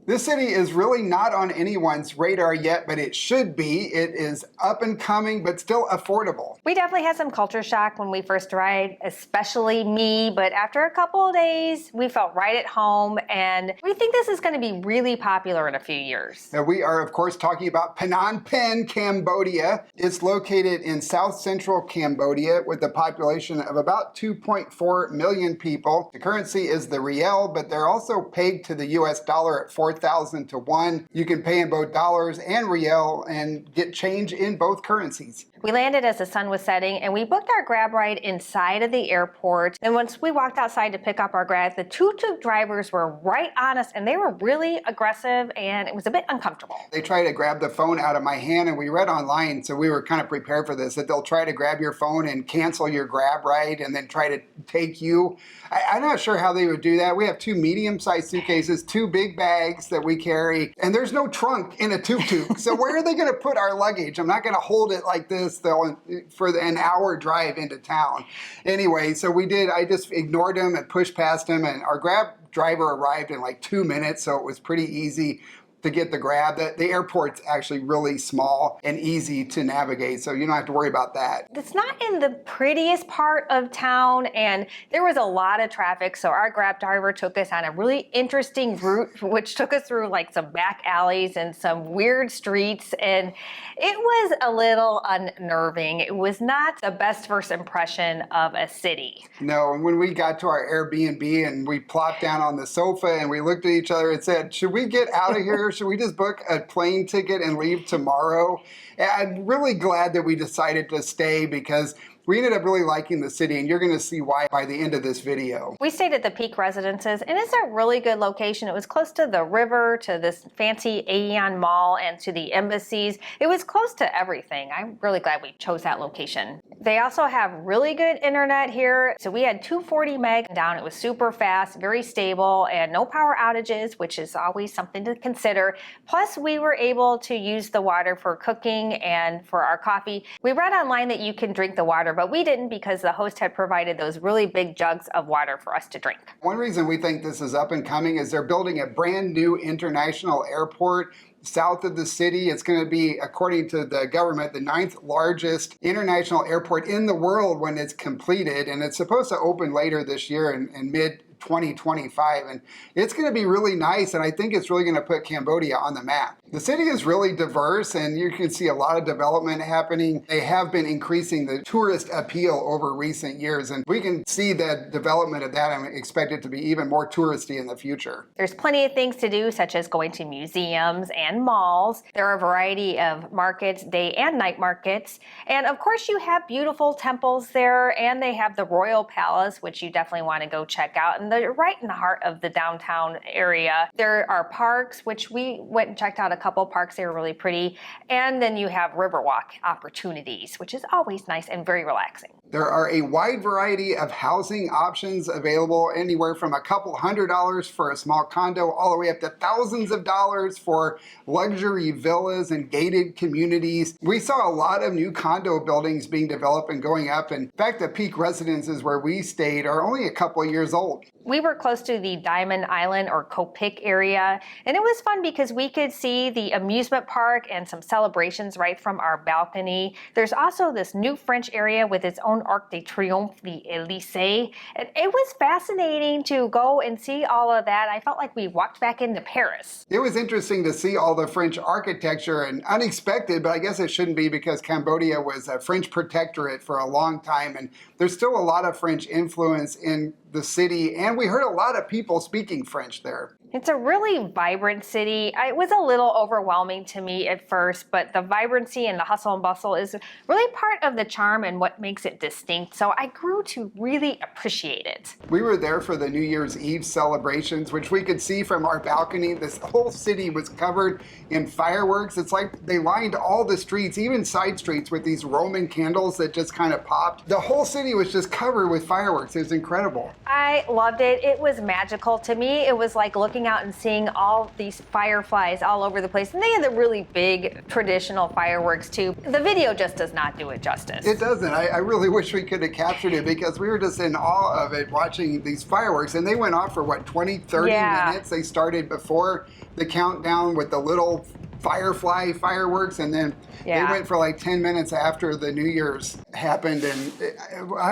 This city is really not on anyone's radar yet, but it should be. It is up and coming, but still affordable. We definitely had some culture shock when we first arrived, especially me, but after a couple of days, we felt right at home, and we think this is going to be really popular in a few years. Now, we are, of course, talking about Phnom Penh, Cambodia. It's located in south central Cambodia with a population of about 2.4 million people. The currency is the riel, but they're also pegged to the US dollar at 4,000 to 1. You can pay in both dollars and riel and get change in both currencies. We landed as the sun was setting, and we booked our grab ride inside of the airport. And once we walked outside to pick up our grab, the tuk-tuk drivers were right on us, and they were really aggressive, and it was a bit uncomfortable. They tried to grab the phone out of my hand, and we read online, so we were kind of prepared for this, that they'll try to grab your phone and cancel your grab ride and then try to take you. I'm not sure how they would do that. We have 2 medium-sized suitcases, 2 big bags that we carry, and there's no trunk in a tuk-tuk. So where are they going to put our luggage? I'm not going to hold it like this for an hour drive into town. Anyway, so I just ignored them and pushed past them, and our grab driver arrived in like 2 minutes, so it was pretty easy to get the grab. The airport's actually really small and easy to navigate, so you don't have to worry about that. It's not in the prettiest part of town, and there was a lot of traffic, so our grab driver took us on a really interesting route, which took us through like some back alleys and some weird streets, and it was a little unnerving. It was not the best first impression of a city. No, and when we got to our Airbnb and we plopped down on the sofa and we looked at each other and said, should we get out of here? Should we just book a plane ticket and leave tomorrow? And I'm really glad that we decided to stay because we ended up really liking the city, and you're going to see why by the end of this video. We stayed at the Peak Residences, and it's a really good location. It was close to the river, to this fancy Aeon Mall, and to the embassies. It was close to everything. I'm really glad we chose that location. They also have really good internet here. So we had 240 meg down. It was super fast, very stable, and no power outages, which is always something to consider. Plus, we were able to use the water for cooking and for our coffee. We read online that you can drink the water, but we didn't because the host had provided those really big jugs of water for us to drink. One reason we think this is up and coming is they're building a brand new international airport south of the city. It's going to be, according to the government, the 9th largest international airport in the world when it's completed, and it's supposed to open later this year in mid 2025, and it's going to be really nice, and I think it's really going to put Cambodia on the map. The city is really diverse, and you can see a lot of development happening. They have been increasing the tourist appeal over recent years, and we can see the development of that and expect it to be even more touristy in the future. There's plenty of things to do, such as going to museums and malls. There are a variety of markets, day and night markets, and of course you have beautiful temples there, and they have the Royal Palace, which you definitely want to go check out. And they're right in the heart of the downtown area. There are parks, which we went and checked out a couple parks. They were really pretty. And then you have riverwalk opportunities, which is always nice and very relaxing. There are a wide variety of housing options available, anywhere from a couple $100s for a small condo all the way up to thousands of dollars for luxury villas and gated communities. We saw a lot of new condo buildings being developed and going up. In fact, the Peak Residences where we stayed are only a couple of years old. We were close to the Diamond Island or Kopik area, and it was fun because we could see the amusement park and some celebrations right from our balcony. There's also this new French area with its own Arc de Triomphe, the Elysee. And it was fascinating to go and see all of that. I felt like we walked back into Paris. It was interesting to see all the French architecture, and unexpected, but I guess it shouldn't be because Cambodia was a French protectorate for a long time, and there's still a lot of French influence in the city, and we heard a lot of people speaking French there. It's a really vibrant city. It was a little overwhelming to me at first, but the vibrancy and the hustle and bustle is really part of the charm and what makes it distinct, so I grew to really appreciate it. We were there for the New Year's Eve celebrations, which we could see from our balcony. This whole city was covered in fireworks. It's like they lined all the streets, even side streets, with these Roman candles that just kind of popped. The whole city was just covered with fireworks. It was incredible. I loved it. It was magical to me. It was like looking looking out and seeing all these fireflies all over the place. And they had the really big traditional fireworks too. The video just does not do it justice. It doesn't. I really wish we could have captured it because we were just in awe of it watching these fireworks. And they went off for what, 20, 30 minutes? They started before the countdown with the little firefly fireworks, and then they went for like 10 minutes after the New Year's happened, and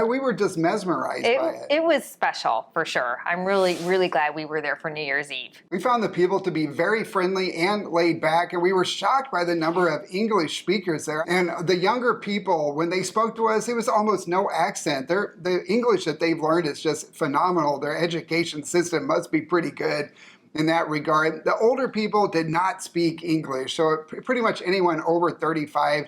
we were just mesmerized by it. It was special for sure. I'm really, really glad we were there for New Year's Eve. We found the people to be very friendly and laid back, and we were shocked by the number of English speakers there. And the younger people, when they spoke to us, it was almost no accent. The English that they've learned is just phenomenal. Their education system must be pretty good in that regard. The older people did not speak English, so pretty much anyone over 35,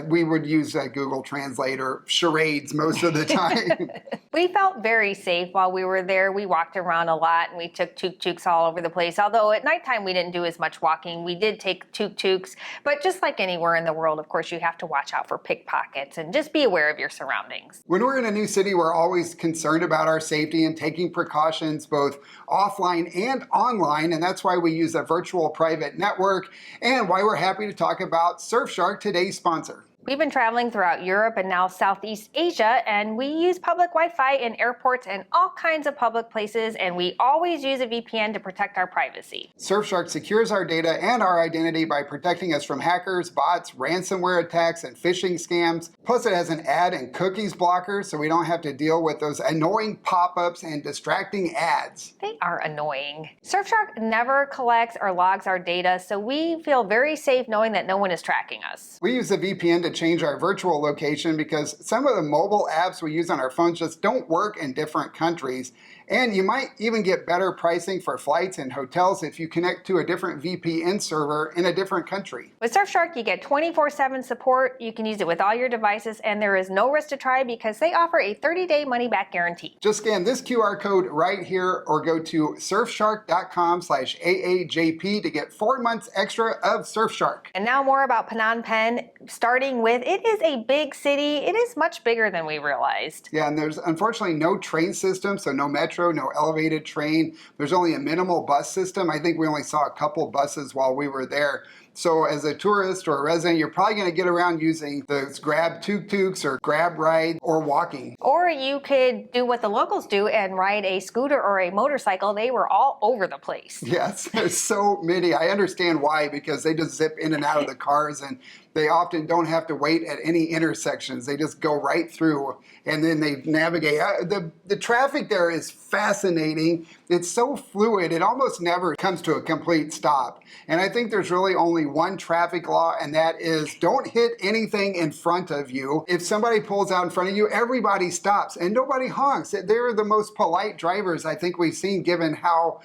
we would use Google Translate or charades most of the time. We felt very safe while we were there. We walked around a lot and we took tuk-tuks all over the place. Although at nighttime we didn't do as much walking. We did take tuk-tuks, but just like anywhere in the world, of course, you have to watch out for pickpockets and just be aware of your surroundings. When we're in a new city, we're always concerned about our safety and taking precautions both offline and online, and that's why we use a virtual private network and why we're happy to talk about Surfshark, today's sponsor. We've been traveling throughout Europe and now Southeast Asia, and we use public Wi-Fi in airports and all kinds of public places, and we always use a VPN to protect our privacy. Surfshark secures our data and our identity by protecting us from hackers, bots, ransomware attacks, and phishing scams. Plus, it has an ad and cookies blocker, so we don't have to deal with those annoying pop-ups and distracting ads. They are annoying. Surfshark never collects or logs our data, so we feel very safe knowing that no one is tracking us. We use a VPN to change our virtual location because some of the mobile apps we use on our phones just don't work in different countries. And you might even get better pricing for flights and hotels if you connect to a different VPN server in a different country. With Surfshark, you get 24/7 support. You can use it with all your devices, and there is no risk to try because they offer a 30-day money-back guarantee. Just scan this QR code right here or go to surfshark.com/AAJP to get 4 months extra of Surfshark. And now more about Phnom Penh, starting with it is a big city. It is much bigger than we realized. Yeah, and there's unfortunately no train system, so no metro, no elevated train. There's only a minimal bus system. I think we only saw a couple buses while we were there. So as a tourist or a resident, you're probably going to get around using those grab tuk-tuks or grab ride or walking. Or you could do what the locals do and ride a scooter or a motorcycle. They were all over the place. Yes, there's so many. I understand why, because they just zip in and out of the cars, and they often don't have to wait at any intersections. They just go right through and then they navigate. The traffic there is fascinating. It's so fluid. It almost never comes to a complete stop. And I think there's really only one traffic law, and that is don't hit anything in front of you. If somebody pulls out in front of you, everybody stops and nobody honks. They're the most polite drivers I think we've seen, given how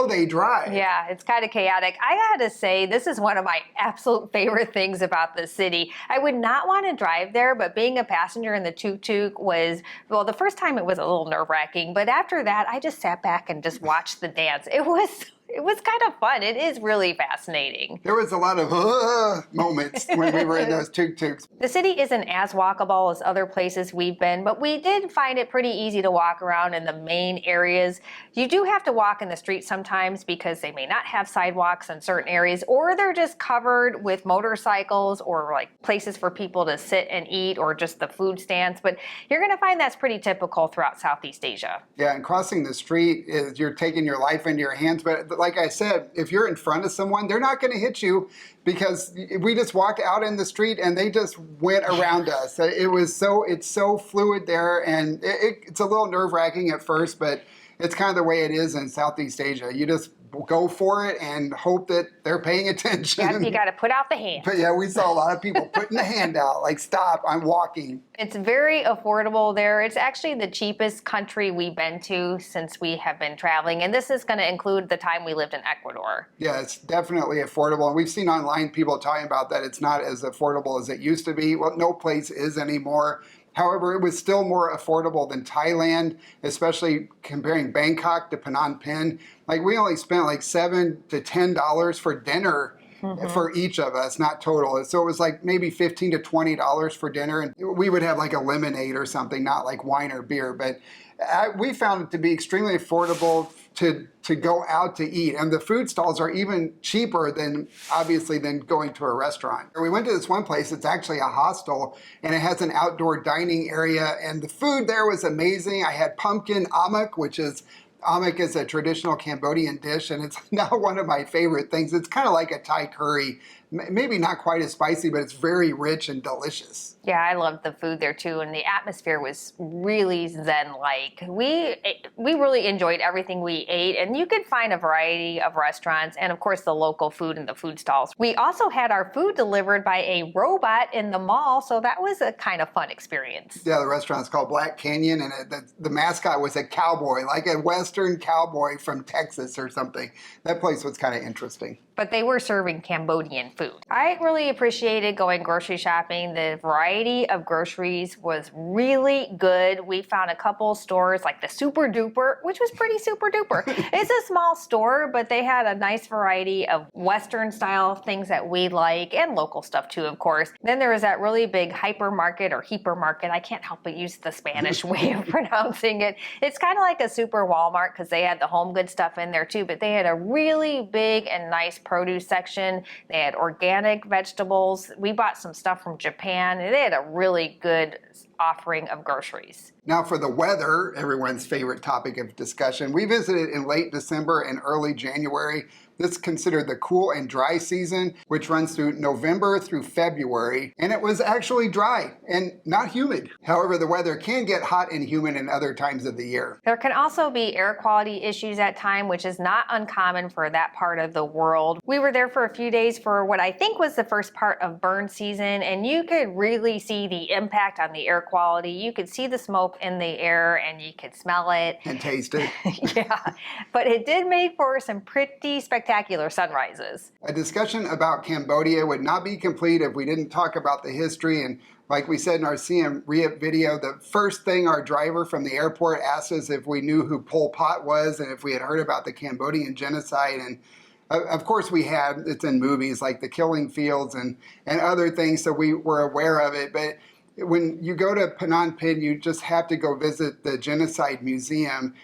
they drive. Yeah, it's kind of chaotic. I gotta say, this is one of my absolute favorite things about the city. I would not want to drive there, but being a passenger in the tuk-tuk was, well, the first time it was a little nerve-wracking, but after that, I just sat back and just watched the dance. It was kind of fun. It is really fascinating. There was a lot of moments when we were in those tuk-tuks. The city isn't as walkable as other places we've been, but we did find it pretty easy to walk around in the main areas. You do have to walk in the streets sometimes because they may not have sidewalks in certain areas, or they're just covered with motorcycles or like places for people to sit and eat, or just the food stands. But you're going to find that's pretty typical throughout Southeast Asia. Yeah, and crossing the street is you're taking your life into your hands. But like I said, if you're in front of someone, they're not going to hit you because we just walked out in the street and they just went around us. It's so fluid there, and it's a little nerve-wracking at first, but it's kind of the way it is in Southeast Asia. You just go for it and hope that they're paying attention. Yep, you got to put out the hand. But yeah, we saw a lot of people putting the hand out, like, stop, I'm walking. It's very affordable there. It's actually the cheapest country we've been to since we have been traveling. And this is going to include the time we lived in Ecuador. Yeah, it's definitely affordable. And we've seen online people talking about that it's not as affordable as it used to be. Well, no place is anymore. However, it was still more affordable than Thailand, especially comparing Bangkok to Phnom Penh. Like, we only spent like $7 to $10 for dinner for each of us, not total. So it was like maybe $15 to $20 for dinner. And we would have like a lemonade or something, not like wine or beer. But We found it to be extremely affordable to go out to eat, and the food stalls are even cheaper than obviously than going to a restaurant. We went to this one place. It's actually a hostel, and it has an outdoor dining area, and the food there was amazing. I had pumpkin amak, which is amak is a traditional Cambodian dish, and it's now one of my favorite things. It's kind of like a Thai curry, maybe not quite as spicy, but it's very rich and delicious. Yeah, I loved the food there too, and the atmosphere was really zen-like. We really enjoyed everything we ate, and you could find a variety of restaurants and of course the local food in the food stalls. We also had our food delivered by a robot in the mall, so that was a kind of fun experience. Yeah, the restaurant's called Black Canyon, and the mascot was a cowboy, like a Western cowboy from Texas or something. That place was kind of interesting. But they were serving Cambodian food. I really appreciated going grocery shopping. The variety of groceries was really good. We found a couple stores like the Super Duper, which was pretty super duper. It's a small store, but they had a nice variety of Western style things that we like and local stuff too, of course. Then there was that really big hypermarket or hypermarket. I can't help but use the Spanish way of pronouncing it. It's kind of like a super Walmart because they had the home good stuff in there too, but they had a really big and nice produce section. They had organic vegetables. We bought some stuff from Japan. They had a really good offering of groceries. Now for the weather, everyone's favorite topic of discussion. We visited in late December and early January. This is considered the cool and dry season, which runs through November through February, and it was actually dry and not humid. However, the weather can get hot and humid in other times of the year. There can also be air quality issues at times, which is not uncommon for that part of the world. We were there for a few days for what I think was the first part of burn season, and you could really see the impact on the air quality. You could see the smoke in the air and you could smell it. And taste it. Yeah, but it did make for some pretty spectacular sunrises. A discussion about Cambodia would not be complete if we didn't talk about the history. And like we said in our Siem Reap video, the first thing our driver from the airport asked us if we knew who Pol Pot was and if we had heard about the Cambodian genocide. And of course we had. It's in movies like The Killing Fields and other things, so we were aware of it. But when you go to Phnom Penh, you just have to go visit the Genocide Museum.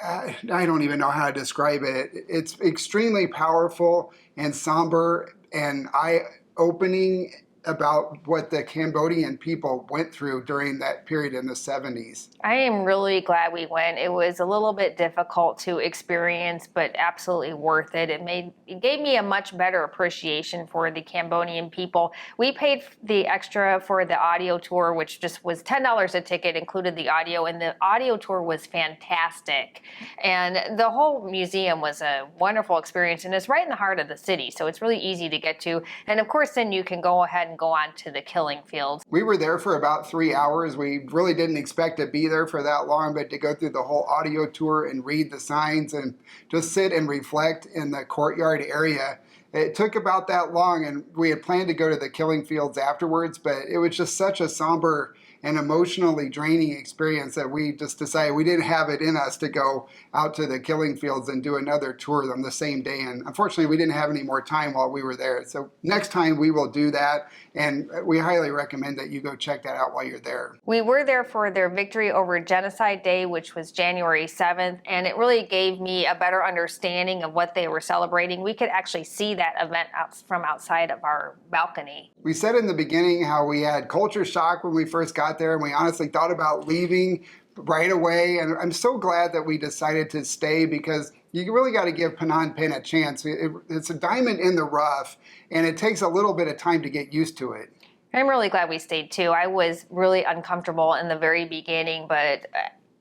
I don't even know how to describe it. It's extremely powerful and somber and eye-opening about what the Cambodian people went through during that period in the 70s. I am really glad we went. It was a little bit difficult to experience, but absolutely worth it. It gave me a much better appreciation for the Cambodian people. We paid the extra for the audio tour, which just was $10 a ticket, included the audio, and the audio tour was fantastic. And the whole museum was a wonderful experience, and it's right in the heart of the city, so it's really easy to get to. And of course, then you can go ahead and go on to the killing fields. We were there for about 3 hours. We really didn't expect to be there for that long, but to go through the whole audio tour and read the signs and just sit and reflect in the courtyard area, it took about that long. And we had planned to go to the killing fields afterwards, but it was just such a somber and emotionally draining experience that we just decided we didn't have it in us to go out to the killing fields and do another tour on the same day. And unfortunately, we didn't have any more time while we were there. So next time we will do that. And we highly recommend that you go check that out while you're there. We were there for their Victory Over Genocide Day, which was January 7th. And it really gave me a better understanding of what they were celebrating. We could actually see that event from outside of our balcony. We said in the beginning how we had culture shock when we first got there, and we honestly thought about leaving right away. And I'm so glad that we decided to stay, because you really got to give Phnom Penh a chance. It's a diamond in the rough, and it takes a little bit of time to get used to it. I'm really glad we stayed too. I was really uncomfortable in the very beginning, but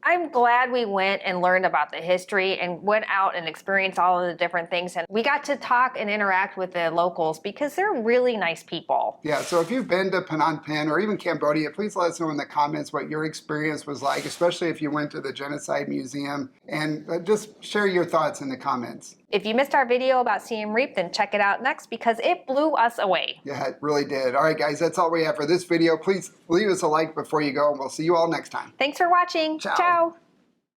I'm glad we went and learned about the history and went out and experienced all of the different things. And we got to talk and interact with the locals because they're really nice people. Yeah, so if you've been to Phnom Penh or even Cambodia, please let us know in the comments what your experience was like, especially if you went to the Genocide Museum. And just share your thoughts in the comments. If you missed our video about Siem Reap, then check it out next because it blew us away. Yeah, it really did. All right, guys, that's all we have for this video. Please leave us a like before you go, and we'll see you all next time. Thanks for watching. Ciao. Ciao.